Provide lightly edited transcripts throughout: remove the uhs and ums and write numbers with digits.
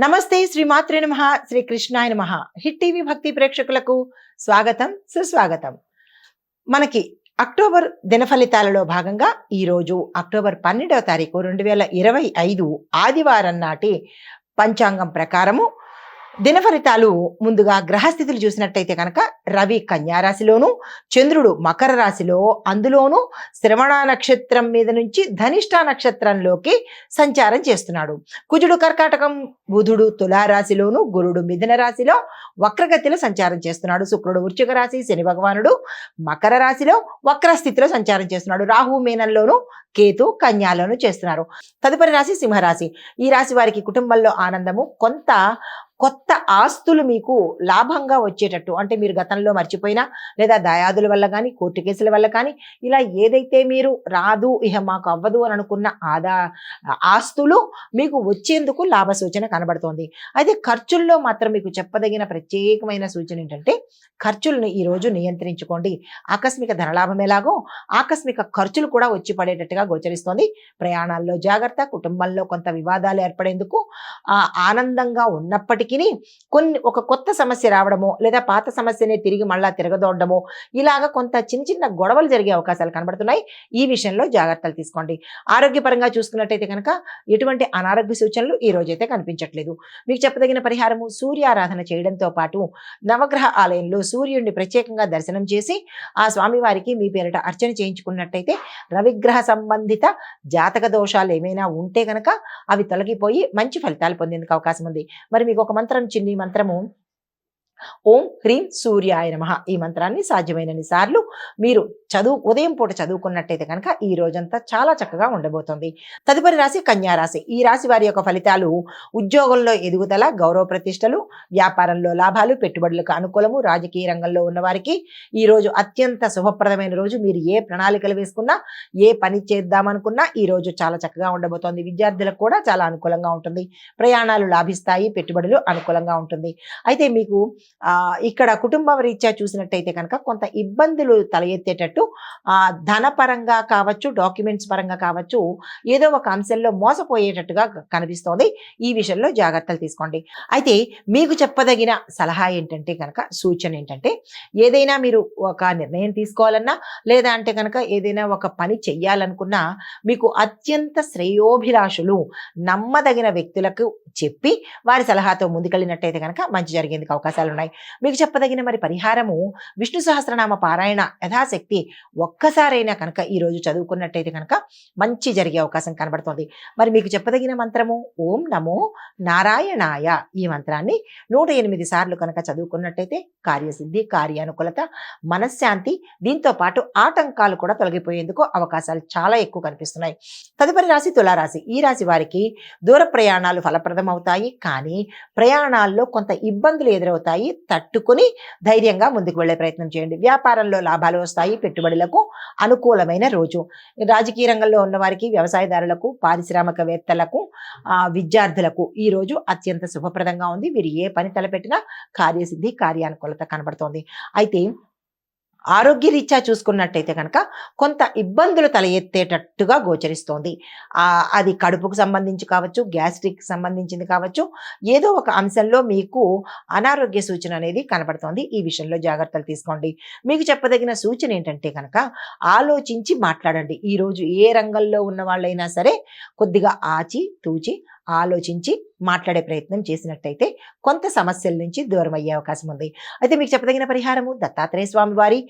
నమస్తే శ్రీమాత్రే నమః శ్రీ కృష్ణాయ నమః హిట్ టీవీ భక్తి ప్రేక్షకులకు స్వాగతం సుస్వాగతం. మనకి అక్టోబర్ దిన ఫలితాలలో భాగంగా ఈరోజు అక్టోబర్ 12వ తారీఖు 2025 ఆదివారం నాటి పంచాంగం ప్రకారము దిన ఫలితాలు ముందుగా గ్రహస్థితులు చూసినట్టయితే కనుక రవి కన్యా రాశిలోను, చంద్రుడు మకర రాశిలో, అందులోనూ శ్రవణ నక్షత్రం మీద నుంచి ధనిష్ట నక్షత్రంలోకి సంచారం చేస్తున్నాడు. కుజుడు కర్కాటకం, బుధుడు తులారాశిలోను, గురుడు మిథున రాశిలో వక్రగతిలో సంచారం చేస్తున్నాడు. శుక్రుడు వృశ్చిక రాశి, శని భగవానుడు మకర రాశిలో వక్రస్థితిలో సంచారం చేస్తున్నాడు. రాహు మీనంలోను, కేతు కన్యాలోను చేస్తున్నారు. తదుపరి రాశి సింహరాశి. ఈ రాశి వారికి కుటుంబంలో ఆనందము, కొంత కొత్త ఆస్తులు మీకు లాభంగా వచ్చేటట్టు, అంటే మీరు గతంలో మర్చిపోయినా లేదా దాయాదుల వల్ల కానీ కోర్టు కేసుల వల్ల కానీ ఇలా ఏదైతే మీరు రాదు ఇహ మాకు అవ్వదు అని అనుకున్న ఆస్తులు మీకు వచ్చేందుకు లాభ సూచన కనబడుతోంది. అయితే ఖర్చుల్లో మాత్రం మీకు చెప్పదగిన ప్రత్యేకమైన సూచన ఏంటంటే ఖర్చులను ఈరోజు నియంత్రించుకోండి. ఆకస్మిక ధనలాభం ఎలాగో ఆకస్మిక ఖర్చులు కూడా వచ్చి పడేటట్టుగా గోచరిస్తోంది. ప్రయాణాల్లో జాగ్రత్త, కుటుంబంలో కొంత వివాదాలు ఏర్పడేందుకు ఆనందంగా ఉన్నప్పటికీ ఒక కొత్త సమస్య రావడమో లేదా పాత సమస్యనే తిరిగి మళ్ళా తిరగదోడమో ఇలాగ కొంత చిన్న చిన్న గొడవలు జరిగే అవకాశాలు కనబడుతున్నాయి. ఈ విషయంలో జాగ్రత్తలు తీసుకోండి. ఆరోగ్యపరంగా చూసుకున్నట్టయితే కనుక ఎటువంటి అనారోగ్య సూచనలు ఈ రోజైతే కనిపించట్లేదు. మీకు చెప్పదగిన పరిహారము సూర్యారాధన చేయడంతో పాటు నవగ్రహ ఆలయంలో సూర్యుడిని ప్రత్యేకంగా దర్శనం చేసి ఆ స్వామివారికి మీ పేరిట అర్చన చేయించుకున్నట్టయితే రవిగ్రహ సంబంధిత జాతక దోషాలు ఏమైనా ఉంటే కనుక అవి తొలగిపోయి మంచి ఫలితాలు పొందేందుకు అవకాశం ఉంది. మరి మీకు ఒక మంత్రం, చిన్ని మంత్రము ఓం హ్రీం సూర్యాయ నమః. ఈ మంత్రాన్ని సాధ్యమైనన్ని సార్లు మీరు ఉదయం పూట చదువుకున్నట్టయితే కనుక ఈ రోజంతా చాలా చక్కగా ఉండబోతుంది. తదుపరి రాశి కన్యా రాశి. ఈ రాశి వారి యొక్క ఫలితాలు ఉద్యోగంలో ఎదుగుదల, గౌరవ ప్రతిష్టలు, వ్యాపారంలో లాభాలు, పెట్టుబడులకు అనుకూలము. రాజకీయ రంగంలో ఉన్న వారికి ఈ రోజు అత్యంత శుభప్రదమైన రోజు. మీరు ఏ ప్రణాళికలు వేసుకున్నా, ఏ పని చేద్దామనుకున్నా ఈ రోజు చాలా చక్కగా ఉండబోతోంది. విద్యార్థులకు కూడా చాలా అనుకూలంగా ఉంటుంది. ప్రయాణాలు లాభిస్తాయి, పెట్టుబడులు అనుకూలంగా ఉంటుంది. అయితే మీకు ఇక్కడ కుటుంబ రీత్యా చూసినట్టయితే కనుక కొంత ఇబ్బందులు తల ఎత్తేటట్టు ధనపరంగా కావచ్చు, డాక్యుమెంట్స్ పరంగా కావచ్చు, ఏదో ఒక అంశంలో మోసపోయేటట్టుగా కనిపిస్తోంది. ఈ విషయంలో జాగ్రత్తలు తీసుకోండి. అయితే మీకు చెప్పదగిన సలహా ఏంటంటే కనుక, సూచన ఏంటంటే ఏదైనా మీరు ఒక నిర్ణయం తీసుకోవాలన్నా లేదా అంటే కనుక ఏదైనా ఒక పని చెయ్యాలనుకున్నా మీకు అత్యంత శ్రేయోభిలాషులు, నమ్మదగిన వ్యక్తులకు చెప్పి వారి సలహాతో ముందుకెళ్ళినట్టయితే కనుక మంచి జరిగేందుకు అవకాశాలు ఉన్నాయి. మీకు చెప్పదగిన మరి పరిహారము విష్ణు సహస్రనామ పారాయణ యథాశక్తి ఒక్కసారైనా కనుక ఈరోజు చదువుకున్నట్టయితే కనుక మంచి జరిగే అవకాశం కనబడుతుంది. మరి మీకు చెప్పదగిన మంత్రము ఓం నమో నారాయణాయ. ఈ మంత్రాన్ని 108 సార్లు కనుక చదువుకున్నట్టయితే కార్యసిద్ధి, కార్యానుకూలత, మనశ్శాంతి, దీంతో పాటు ఆటంకాలు కూడా తొలగిపోయేందుకు అవకాశాలు చాలా ఎక్కువ కనిపిస్తున్నాయి. తదుపరి రాశి తులారాశి. ఈ రాశి వారికి దూర ప్రయాణాలు ఫలప్రదం అవుతాయి, కానీ ప్రయాణాల్లో కొంత ఇబ్బందులు ఎదురవుతాయి. తట్టుకుని ధైర్యంగా ముందుకు వెళ్లే ప్రయత్నం చేయండి. వ్యాపారంలో లాభాలు వస్తాయి, పెట్టుబడులకు అనుకూలమైన రోజు. రాజకీయ రంగంలో ఉన్న వారికి, వ్యవసాయదారులకు, పారిశ్రామికవేత్తలకు, విద్యార్థులకు ఈ రోజు అత్యంత శుభప్రదంగా ఉంది. వీరు ఏ పని తలపెట్టినా కార్యసిద్ధి, కార్యానుకూలత కనబడుతోంది. అయితే ఆరోగ్య రీత్యా చూసుకున్నట్టయితే కనుక కొంత ఇబ్బందులు తల ఎత్తేటట్టుగా గోచరిస్తోంది. అది కడుపుకు సంబంధించి కావచ్చు, గ్యాస్ట్రిక్ సంబంధించింది కావచ్చు, ఏదో ఒక అంశంలో మీకు అనారోగ్య సూచన అనేది కనబడుతోంది. ఈ విషయంలో జాగ్రత్తలు తీసుకోండి. మీకు చెప్పదగిన సూచన ఏంటంటే కనుక ఆలోచించి మాట్లాడండి. ఈరోజు ఏ రంగంలో ఉన్న వాళ్ళైనా సరే కొద్దిగా ఆచి తూచి ఆలోచించి మాట్లాడే ప్రయత్నం చేసినట్టయితే కొంత సమస్యల నుంచి దూరం అయ్యే అవకాశం ఉంది. అయితే మీకు చెప్పదగిన పరిహారము దత్తాత్రేయ స్వామివారి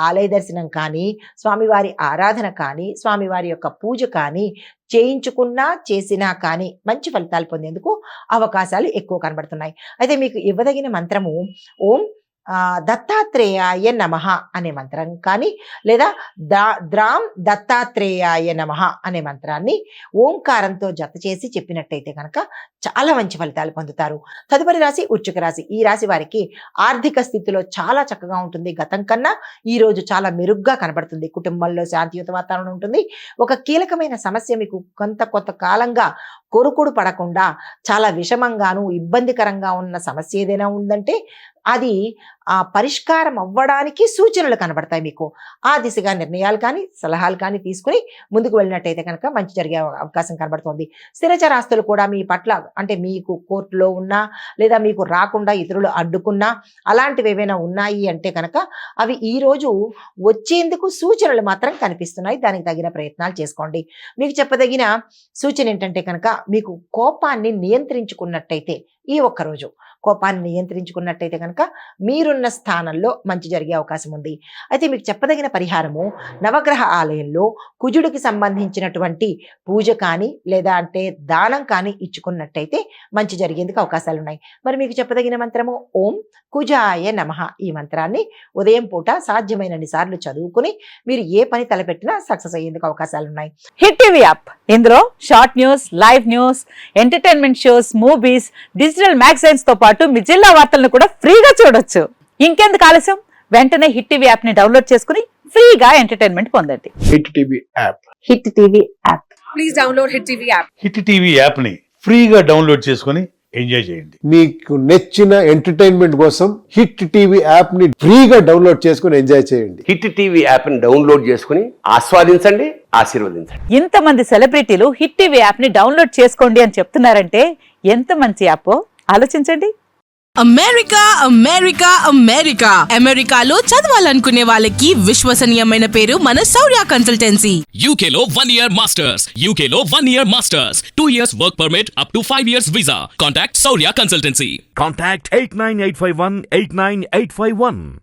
ఆలయ దర్శనం కానీ, స్వామివారి ఆరాధన కానీ, స్వామివారి యొక్క పూజ కానీ చేయించుకున్నా చేసినా కానీ మంచి ఫలితాలు పొందేందుకు అవకాశాలు ఎక్కువ కనబడుతున్నాయి. అయితే మీకు ఇవ్వదగిన మంత్రము ఓం దత్తాత్రేయాయ నమః అనే మంత్రం కానీ లేదా ద్రాం దత్తాత్రేయాయ నమః అనే మంత్రాన్ని ఓంకారంతో జత చేసి చెప్పినట్టయితే కనుక చాలా మంచి ఫలితాలు పొందుతారు. తదుపరి రాశి వృశ్చిక రాశి. ఈ రాశి వారికి ఆర్థిక స్థితిలో చాలా చక్కగా ఉంటుంది. గతం కన్నా ఈ రోజు చాలా మెరుగ్గా కనబడుతుంది. కుటుంబంలో శాంతియుత వాతావరణం ఉంటుంది. ఒక కీలకమైన సమస్య మీకు కొంత కాలంగా కొరుకుడు పడకుండా చాలా విషమంగాను ఇబ్బందికరంగా ఉన్న సమస్య ఏదైనా ఉందంటే అది పరిష్కారం అవ్వడానికి సూచనలు కనబడతాయి మీకు. ఆ దిశగా నిర్ణయాలు కానీ సలహాలు కానీ తీసుకుని ముందుకు వెళ్ళినట్టయితే కనుక మంచి జరిగే అవకాశం కనబడుతుంది. స్థిరచరాస్తులు కూడా మీ పట్ల అంటే మీకు కోర్టులో ఉన్నా లేదా మీకు రాకుండా ఇతరులు అడ్డుకున్నా అలాంటివి ఏవైనా ఉన్నాయి అంటే కనుక అవి ఈ రోజు వచ్చేందుకు సూచనలు మాత్రం కనిపిస్తున్నాయి. దానికి తగిన ప్రయత్నాలు చేసుకోండి. మీకు చెప్పదగిన సూచన ఏంటంటే కనుక మీకు కోపాన్ని నియంత్రించుకున్నట్టయితే ఈ ఒక్కరోజు కోపాన్ని నియంత్రించుకున్నట్టయితే కనుక మీరున్న స్థానంలో మంచి జరిగే అవకాశం ఉంది. అయితే మీకు చెప్పదగిన పరిహారము నవగ్రహ ఆలయంలో కుజుడికి సంబంధించినటువంటి పూజ కానీ లేదా అంటే దానం కానీ ఇచ్చుకున్నట్టయితే మంచి జరిగేందుకు అవకాశాలు ఉన్నాయి. మరి మీకు చెప్పదగిన మంత్రము ఓం కుజాయ నమః. ఈ మంత్రాన్ని ఉదయం పూట సాధ్యమైనన్ని సార్లు చదువుకుని మీరు ఏ పని తలపెట్టినా సక్సెస్ అయ్యేందుకు అవకాశాలు ఉన్నాయి. హిట్ టీవీ యాప్ ఇందులో short news, live news, entertainment shows, movies, digital magazines తో పాటు మీ జిల్లా వార్తలను కూడా ఫ్రీగా చూడొచ్చు. ఇంకెందుకు ఆలస్యం, వెంటనే హిట్ టీవీ యాప్ ని డౌన్లోడ్ చేసుకుని ఫ్రీగా ఎంటర్టైన్మెంట్ పొందండి. Hit TV app. Hit TV app. Please download hit TV app. Hit TV app ని ఫ్రీగా డౌన్లోడ్ చేసుకుని ఎంజాయ్ చేయండి. మీకు నచ్చిన ఎంటర్టైన్మెంట్ కోసం హిట్ టీవీ యాప్ ని ఫ్రీగా డౌన్లోడ్ చేసుకుని ఎంజాయ్ చేయండి. హిట్ టీవీ యాప్ ని డౌన్లోడ్ చేసుకుని ఆస్వాదించండి, ఆశీర్వదించండి. ఇంతమంది సెలబ్రిటీలు హిట్ టీవీ యాప్ ని డౌన్లోడ్ చేసుకోండి అని చెప్తున్నారంటే ఎంత మంచి యాప్ ఆలోచించండి. అమెరికా అమెరికా అమెరికా అమెరికాలో చదవాలనుకునే వాళ్ళకి విశ్వసనీయమైన పేరు మన శౌర్య కన్సల్టెన్సీ. UK లో 1 year masters. UK లో 1 year masters. 2 years work permit up to 5 years visa. Contact Saurya Consultancy. Contact 89851 89851.